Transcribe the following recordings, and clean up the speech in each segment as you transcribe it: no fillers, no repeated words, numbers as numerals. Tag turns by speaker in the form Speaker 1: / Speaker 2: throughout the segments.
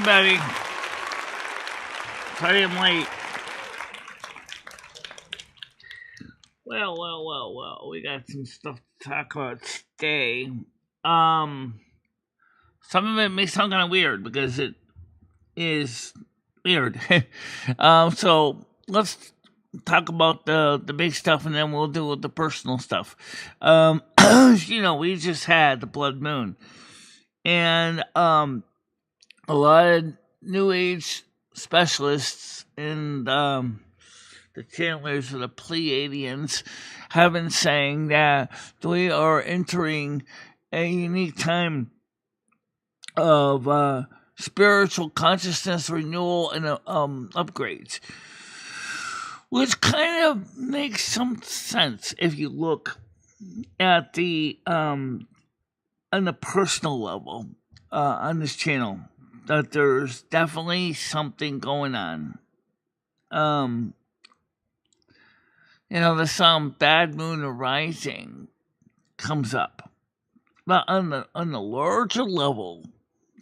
Speaker 1: everybody. Sorry I'm late. Well. We got some stuff to talk about today. Some of it may sound kind of weird because it is weird. So let's talk about the big stuff, and then we'll deal with the personal stuff. We just had the blood moon, and a lot of New Age specialists and the channelers of the Pleiadians have been saying that we are entering a unique time of spiritual consciousness renewal and upgrades, which kind of makes some sense if you look at the on the personal level on this channel. That there's definitely something going on. The song "Bad Moon Arising" comes up, but on the larger level,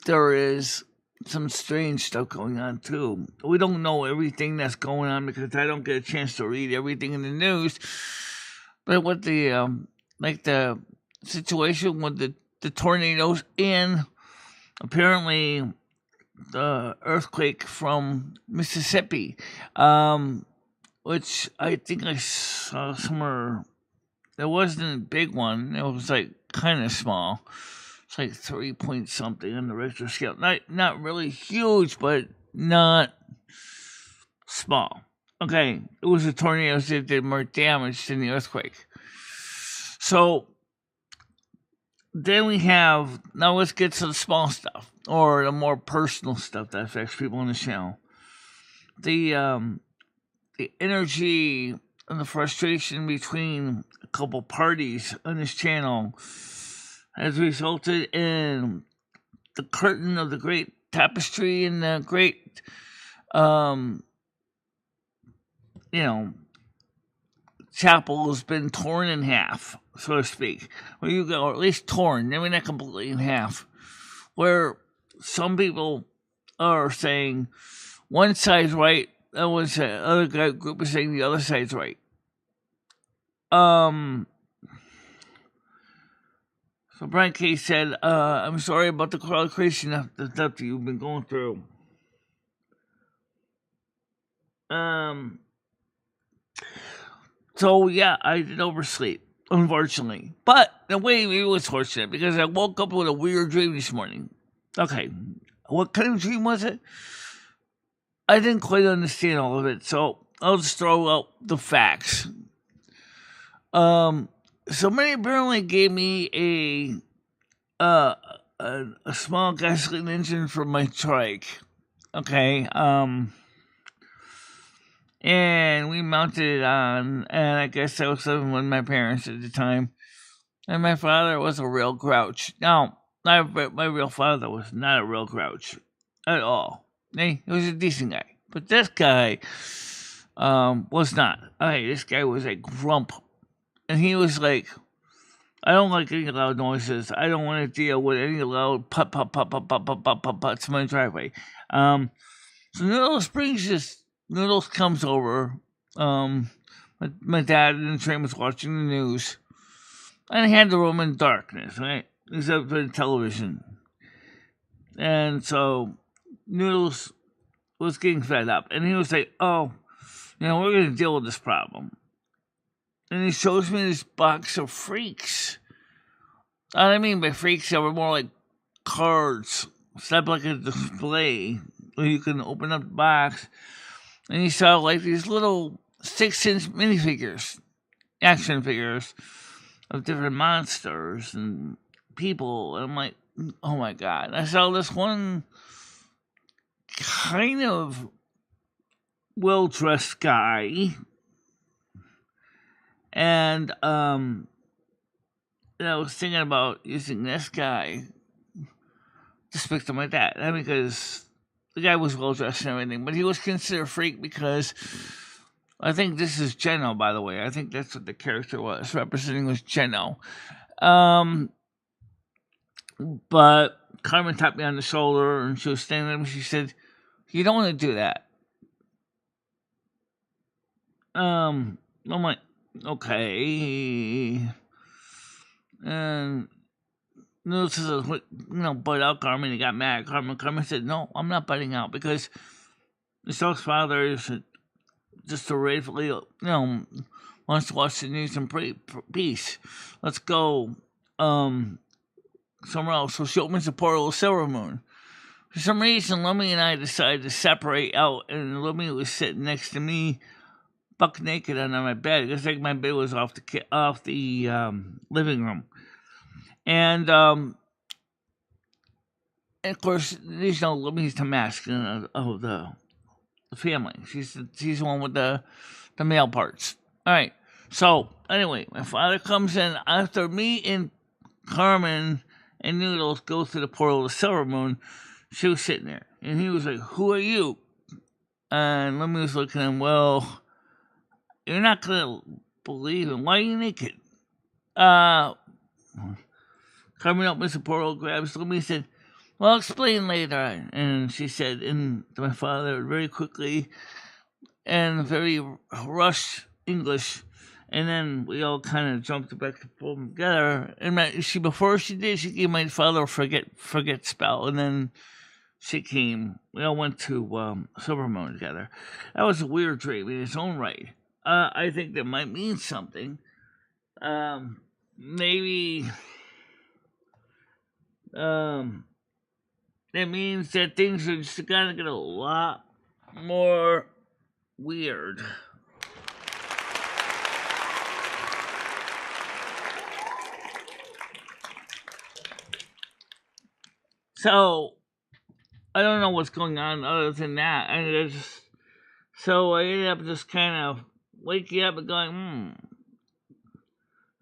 Speaker 1: there is some strange stuff going on too. We don't know everything that's going on because I don't get a chance to read everything in the news. But with the the situation with the tornadoes and apparently the earthquake from Mississippi, which I think I saw somewhere. It wasn't a big one. It was like kind of small. It's like 3 point something on the Richter scale. Not really huge, but not small. Okay, it was a tornado that did more damage than the earthquake. So then we have, now let's get to the small stuff, or the more personal stuff that affects people on the channel. The energy and the frustration between a couple parties on this channel has resulted in the curtain of the great tapestry and the great, chapel has been torn in half, so to speak. Or at least torn, maybe not completely in half. Where some people are saying one side's right, and the other group is saying the other side's right. So Brian K. said, I'm sorry about the crowd creation of the stuff that you've been going through. So yeah, I did oversleep, unfortunately. But the way it was fortunate because I woke up with a weird dream this morning. Okay, what kind of dream was it? I didn't quite understand all of it, so I'll just throw out the facts. Somebody apparently gave me a small gasoline engine for my trike. Okay, and we mounted it on, and I guess I was living with my parents at the time. And my father was a real grouch. Now, my real father was not a real grouch at all. He was a decent guy. But this guy was not. Okay, this guy was a grump. And he was like, I don't like any loud noises. I don't want to deal with any loud pop to my driveway. So Noodles comes over. My dad in the train was watching the news. And I had the room in darkness, right? Except for the television. And so Noodles was getting fed up. And he was like, we're going to deal with this problem. And he shows me this box of freaks. What I mean by freaks, they were more like cards. Set up like a display where you can open up the box. And he saw like these little 6-inch minifigures, action figures of different monsters and people. And I'm like, oh my God. I saw this one kind of well-dressed guy. And I was thinking about using this guy to speak to my dad. Because the guy was well-dressed and everything. But he was considered a freak because I think this is Geno, by the way. I think that's what the character was. Representing was Geno. But Carmen tapped me on the shoulder, and she was standing there, and she said, "You don't want to do that." I'm like, okay. And Noodles says, butt out, Carmen. He got mad. Carmen said, "No, I'm not butting out because this dog's father is just a rightfully, wants to watch the news in peace. Let's go, somewhere else." So she opens the portal of Silver Moon. For some reason, Lummy and I decided to separate out, and Lummy was sitting next to me, buck naked under my bed. It was like my bed was off the living room, and of course, there's no Lummy's the masculine of the family. She's the one with the male parts. All right. So anyway, my father comes in after me and Carmen and Noodles go through the portal of the Silver Moon. She was sitting there, and he was like, "Who are you?" And Lemmy was looking at him. "Well, you're not gonna believe it. Why are you naked?" Carmen opens the portal, grabs Lemmy, and said, "Well, I'll explain later." And she said, and to my father, very quickly and very rushed English. And then we all kind of jumped back to pull them together. And before she did, she gave my father a forget spell. And then she came. We all went to Silver Moon together. That was a weird dream in its own right. I think that might mean something. Maybe that means that things are just gonna get a lot more weird. So I don't know what's going on other than that. So I ended up just kind of waking up and going,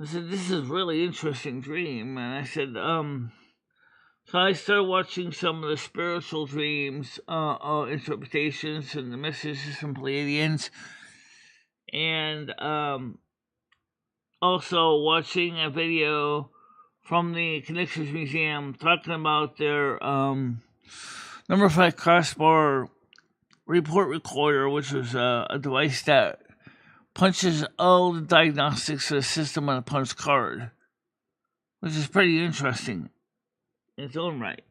Speaker 1: I said, "This is a really interesting dream." And I said, so I started watching some of the spiritual dreams, interpretations and the messages from Pleiadians, and also watching a video from the Connections Museum talking about their number 5 crossbar report recorder, which was a device that punches all the diagnostics of the system on a punch card, which is pretty interesting in its own right.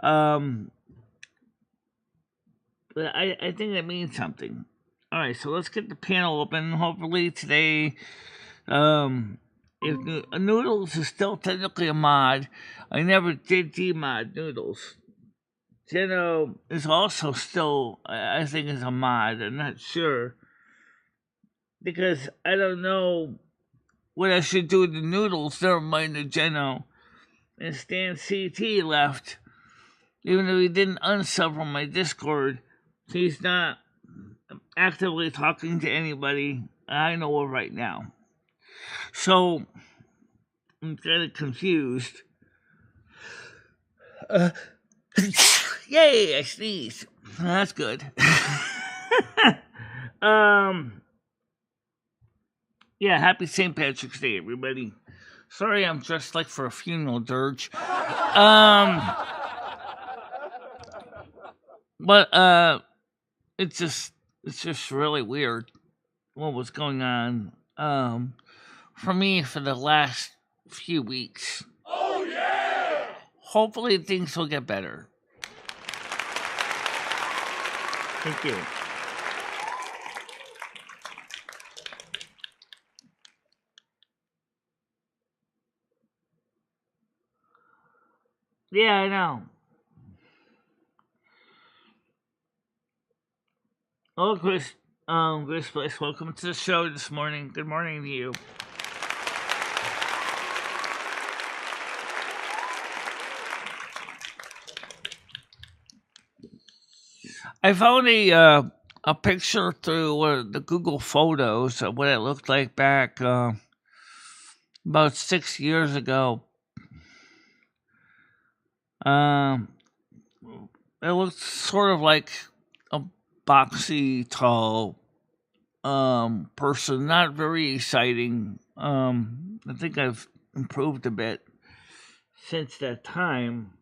Speaker 1: But I think that means something. All right, so let's get the panel open. Hopefully today, if Noodles is still technically a mod, I never did demod Noodles. Geno is also still, I think, is a mod. I'm not sure. Because I don't know what I should do with the Noodles. Never mind the Geno. And Stan CT left. Even though he didn't unsub from my Discord, he's not actively talking to anybody I know of right now. So, I'm kind of confused. Yay, I sneezed. That's good. Yeah, happy St. Patrick's Day, everybody. Sorry I'm dressed like for a funeral dirge. But it's just really weird what was going on for me for the last few weeks.
Speaker 2: Oh yeah!
Speaker 1: Hopefully things will get better. Thank you. Yeah, I know. Oh, Chris Bliss, welcome to the show this morning. Good morning to you. I found a picture through the Google Photos of what it looked like back about 6 years ago. It looked sort of like a boxy, tall person. Not very exciting. I think I've improved a bit since that time.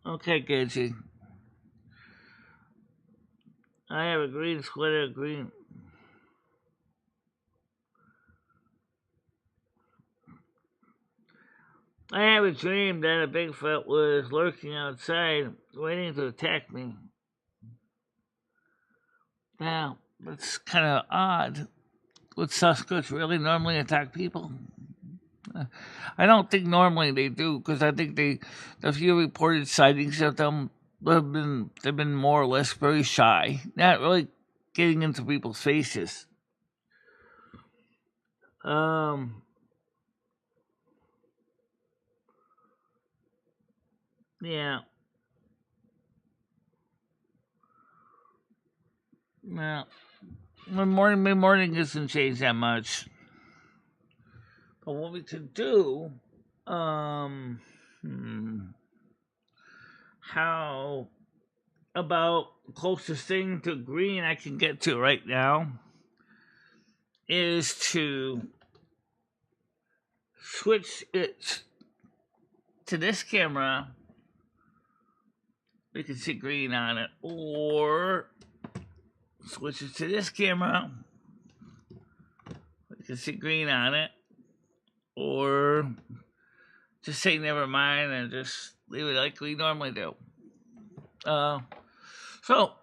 Speaker 1: Okay, Gagey. I have a green sweater, green. I have a dream that a Bigfoot was lurking outside, waiting to attack me. Now, that's kind of odd. Would Sasquatch really normally attack people? I don't think normally they do, because I think the few reported sightings of them they've been more or less very shy, not really getting into people's faces. Yeah. Well, my morning doesn't change that much. But what we could do, how about the closest thing to green I can get to right now is to switch it to this camera. We can see green on it, or switch it to this camera. We can see green on it, or just say never mind and just leave it like we normally do. So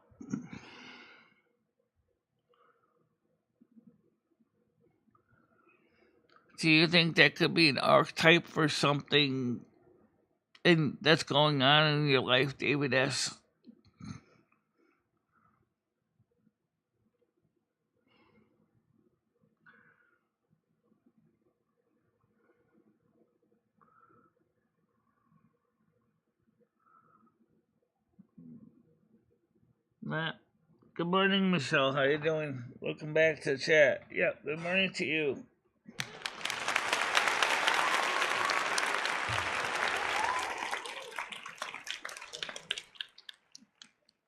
Speaker 1: do you think that could be an archetype for something that's going on in your life, David S? Matt? Good morning, Michelle. How you doing? Welcome back to the chat. Yeah, good morning to you.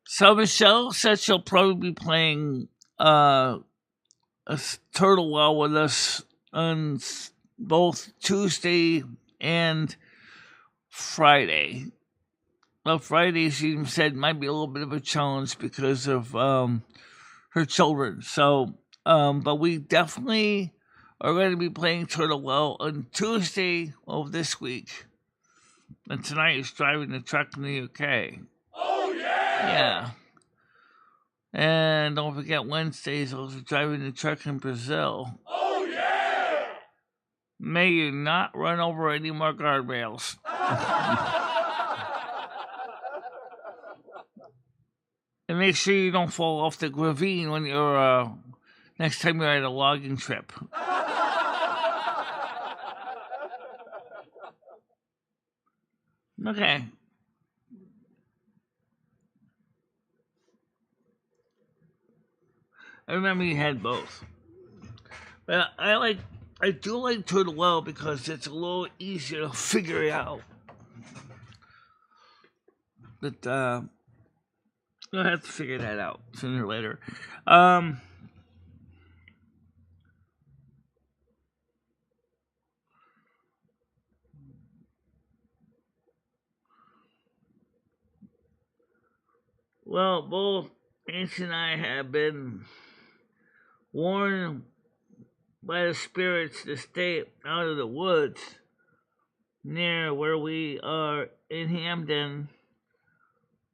Speaker 1: So Michelle said she'll probably be playing a Turtle Well with us on both Tuesday and Friday. Well, Friday she said might be a little bit of a challenge because of her children. So, but we definitely are going to be playing Turtle Well on Tuesday of this week. And tonight is driving the truck in the UK.
Speaker 2: Oh, yeah!
Speaker 1: Yeah. And don't forget Wednesday is also driving the truck in Brazil.
Speaker 2: Oh, yeah!
Speaker 1: May you not run over any more guardrails. And make sure you don't fall off the ravine when you're next time you're at a logging trip. Okay. I remember you had both. But I do like Turtle Well because it's a little easier to figure it out. But you'll have to figure that out sooner or later. Well, both Ace and I have been warned by the spirits to stay out of the woods near where we are in Hamden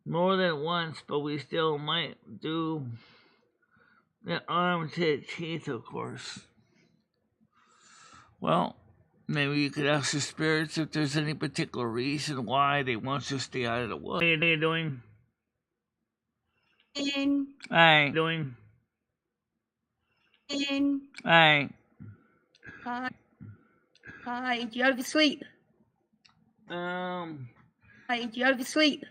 Speaker 1: more than once, but we still might do the arm to the teeth, of course. Well, maybe you could ask the spirits if there's any particular reason why they want you to stay out of the woods. How you doing? Hi. Doing? Hi.
Speaker 3: Hi. Hi. Did you oversleep?
Speaker 1: Hi.
Speaker 3: Did you oversleep?